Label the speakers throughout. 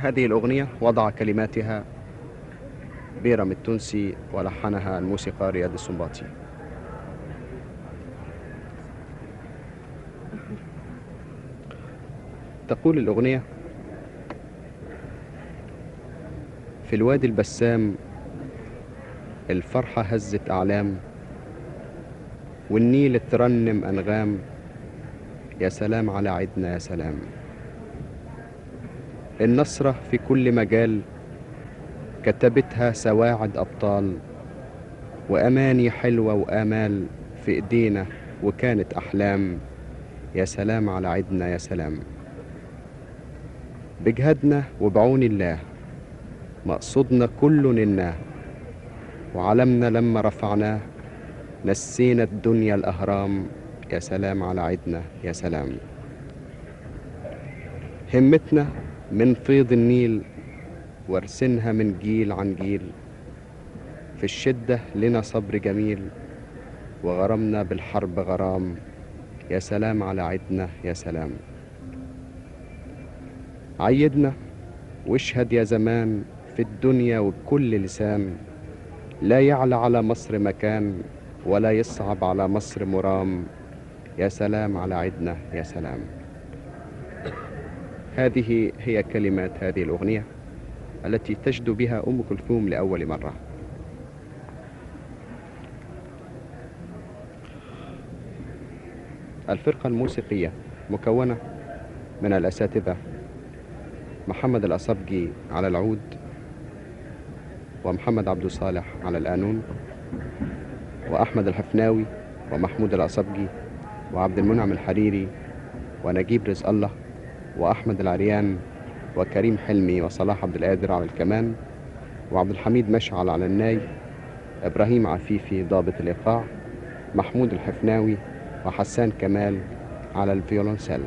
Speaker 1: هذه الأغنية وضع كلماتها بيرم التونسي ولحنها الموسيقار رياض السنباطي. تقول الأغنية: في الوادي البسام الفرحة هزت أعلام، والنيل ترنم أنغام، يا سلام على عيدنا يا سلام. النصرة في كل مجال كتبتها سواعد أبطال، وأماني حلوة وآمال في إيدينا وكانت أحلام، يا سلام على عيدنا يا سلام. بجهدنا وبعون الله مقصودنا كله نناه، وعلمنا لما رفعناه نسينا الدنيا الأهرام، يا سلام على عيدنا يا سلام. همتنا من فيض النيل وارسنها من جيل عن جيل، في الشدة لنا صبر جميل وغرمنا بالحرب غرام، يا سلام على عيدنا يا سلام. عيدنا واشهد يا زمان في الدنيا وبكل لسان، لا يعلى على مصر مكان ولا يصعب على مصر مرام، يا سلام على عيدنا يا سلام. هذه هي كلمات هذه الأغنية التي تجد بها أم كلثوم لأول مرة. الفرقة الموسيقية مكونة من الأساتذة محمد الأصبجي على العود، ومحمد عبد الصالح على القانون، وأحمد الحفناوي، ومحمود الأصبجي، وعبد المنعم الحريري، ونجيب رزق الله، وأحمد العريان، وكريم حلمي، وصلاح عبد القادر على الكمان، وعبد الحميد مشعل على الناي، إبراهيم عفيفي ضابط الإيقاع، محمود الحفناوي، وحسان كمال على الفيولونسيل.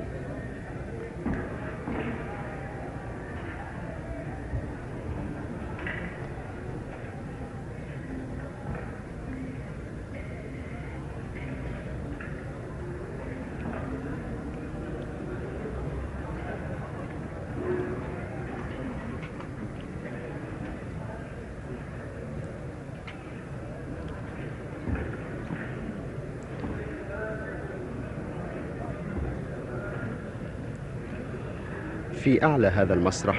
Speaker 1: في أعلى هذا المسرح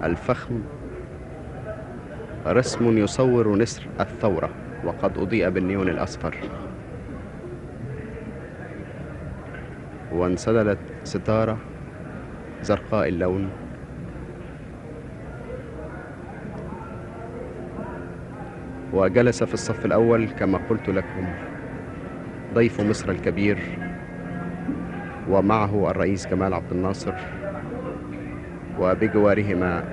Speaker 1: الفخم رسم يصور نسر الثورة، وقد أضيء بالنيون الأصفر، وانسدلت ستارة زرقاء اللون، وجلس في الصف الأول كما قلت لكم ضيف مصر الكبير، ومعه الرئيس كمال عبد الناصر، وبجوارهما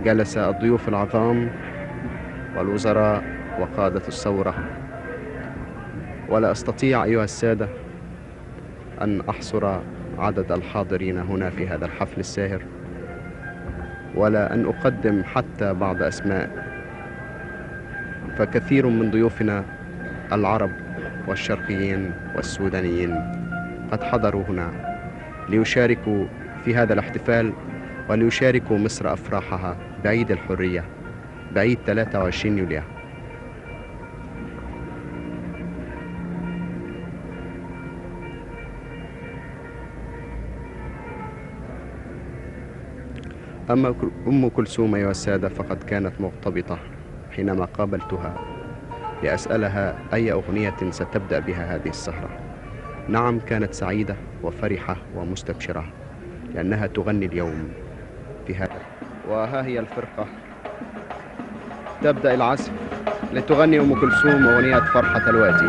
Speaker 1: جلس الضيوف العظام والوزراء وقادة الثورة. ولا أستطيع أيها السادة أن أحصر عدد الحاضرين هنا في هذا الحفل الساهر، ولا أن أقدم حتى بعض أسماء، فكثير من ضيوفنا العرب والشرقيين والسودانيين قد حضروا هنا ليشاركوا في هذا الاحتفال، وليشاركوا مصر أفراحها بعيد الحرية، بعيد 23 يوليو. أما أم كلثوم أيها السادة فقد كانت مغتبطة حينما قابلتها لأسألها أي أغنية ستبدأ بها هذه السهرة. نعم، كانت سعيدة وفرحة ومستبشرة لأنها تغني اليوم في هذا. وها هي الفرقة تبدأ العزف لتغني أم كلثوم أغنية فرحة الوادي.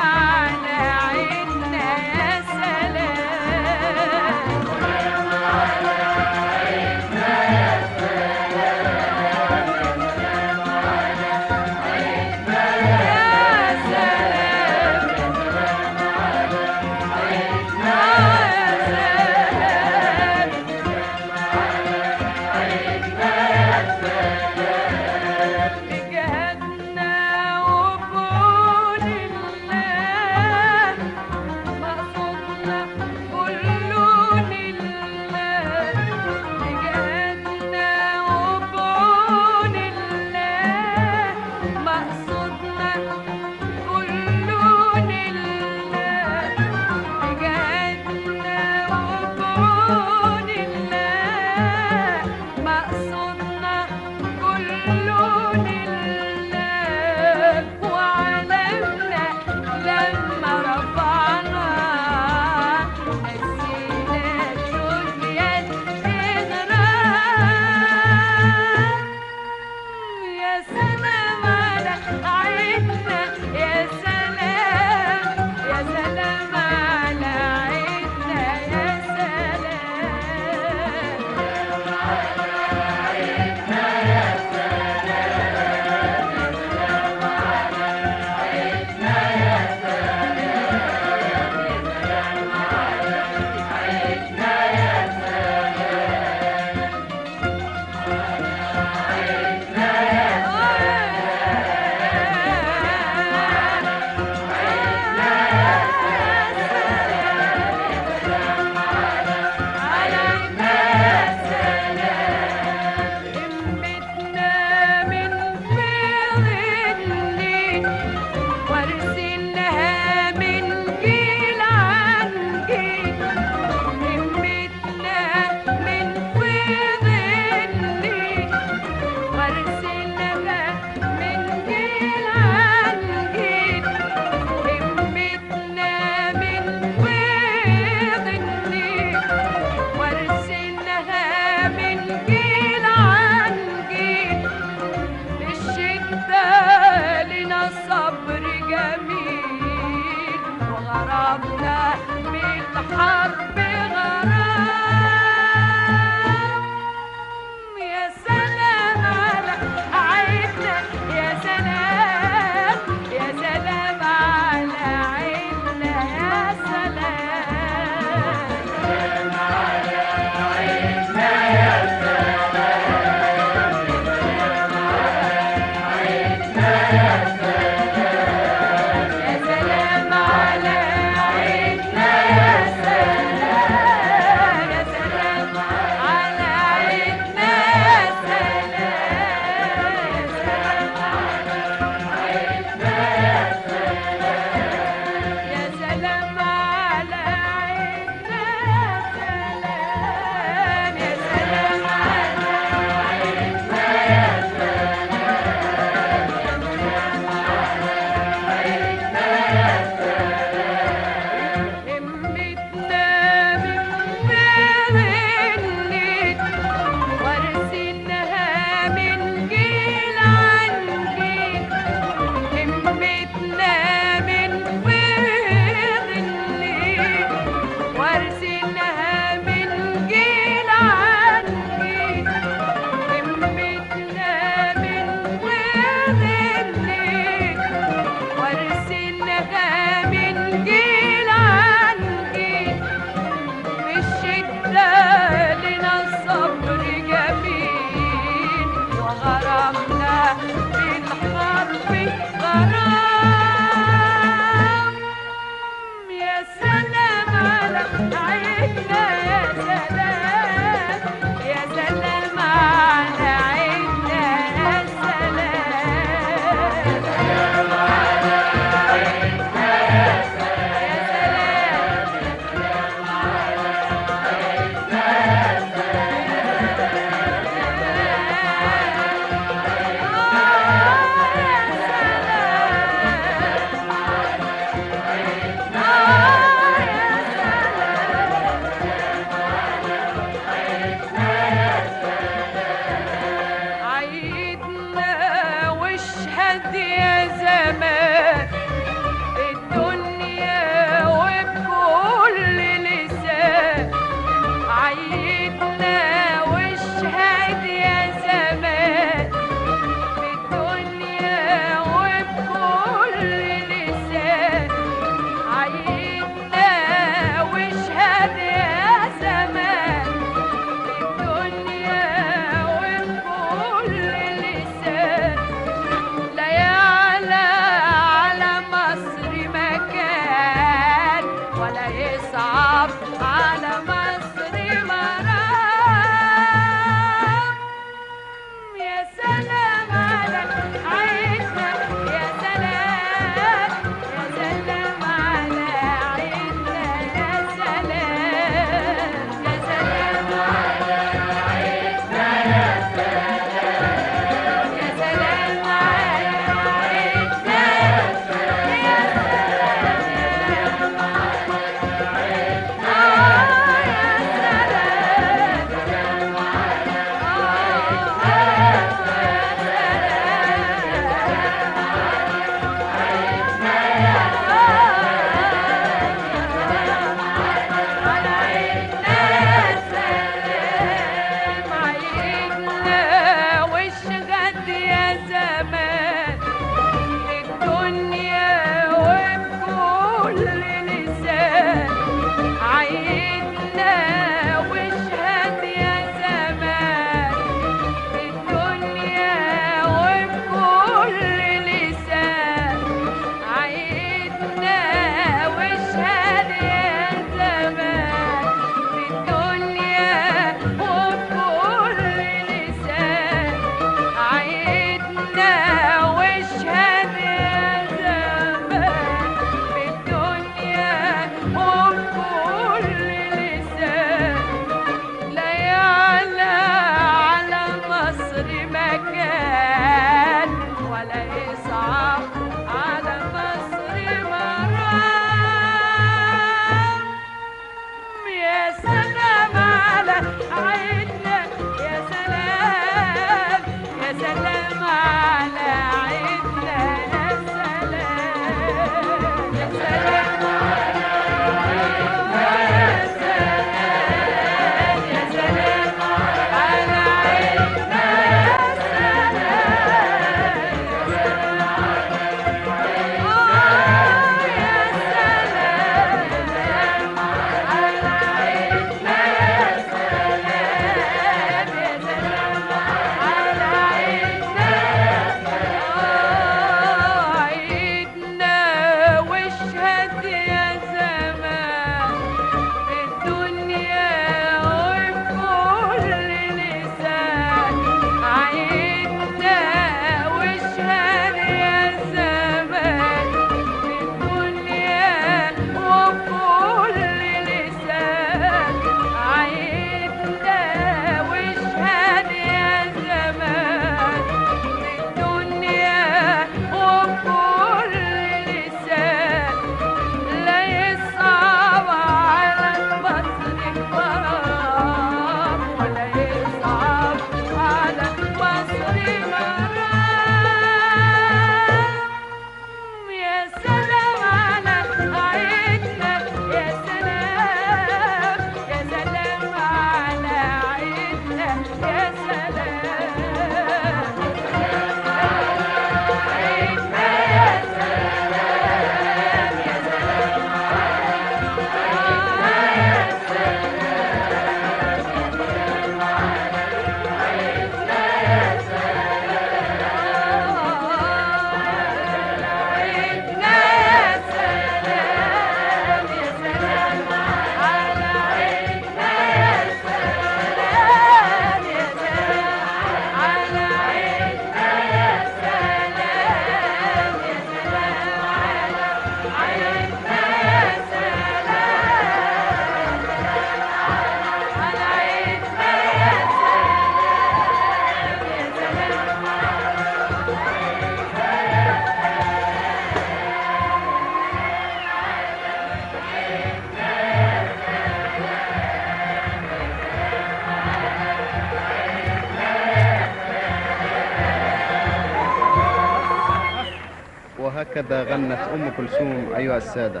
Speaker 1: هكذا غنت أم كلثوم أيها السادة.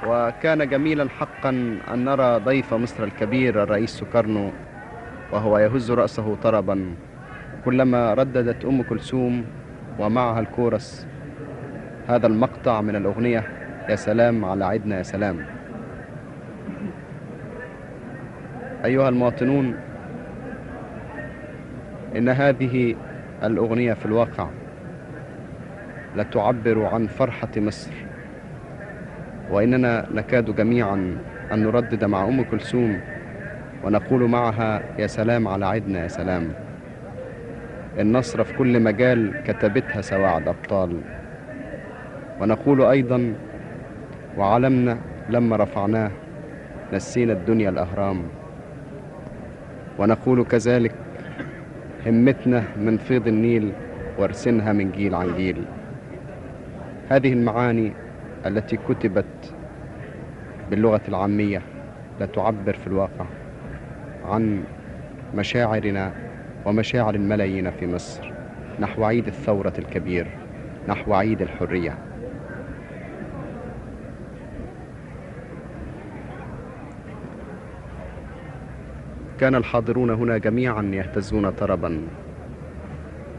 Speaker 1: وكان جميلا حقا أن نرى ضيف مصر الكبير الرئيس سكرنو وهو يهز رأسه طربا كلما رددت أم كلثوم ومعها الكورس هذا المقطع من الأغنية: يا سلام على عيدنا يا سلام. أيها المواطنون، إن هذه الأغنية في الواقع لا تعبر عن فرحة مصر، وإننا نكاد جميعا أن نردد مع أم كلثوم ونقول معها: يا سلام على عيدنا يا سلام. النصر في كل مجال كتبتها سواعد أبطال. ونقول أيضا: وعلمنا لما رفعناه نسينا الدنيا الأهرام. ونقول كذلك: همتنا من فيض النيل وارسنها من جيل عن جيل. هذه المعاني التي كتبت باللغة العامية لا تعبر في الواقع عن مشاعرنا ومشاعر الملايين في مصر نحو عيد الثورة الكبير، نحو عيد الحرية. كان الحاضرون هنا جميعا يهتزون طربا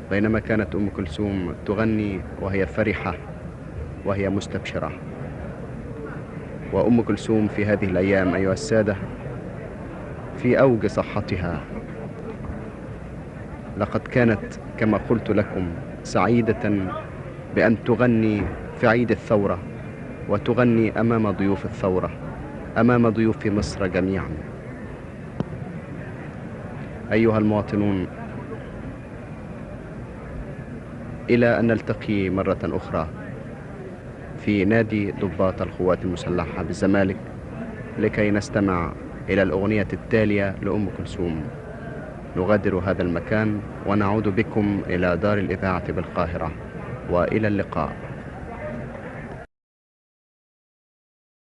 Speaker 1: بينما كانت أم كلثوم تغني وهي فرحة وهي مستبشرة. وأم كلثوم في هذه الأيام أيها السادة في أوج صحتها، لقد كانت كما قلت لكم سعيدة بأن تغني في عيد الثورة وتغني أمام ضيوف الثورة، أمام ضيوف مصر جميعا. أيها المواطنون، إلى أن نلتقي مرة أخرى في نادي ضباط القوات المسلحة بالزمالك لكي نستمع إلى الأغنية التالية لأم كلثوم. نغادر هذا المكان ونعود بكم إلى دار الإذاعة بالقاهرة، وإلى اللقاء.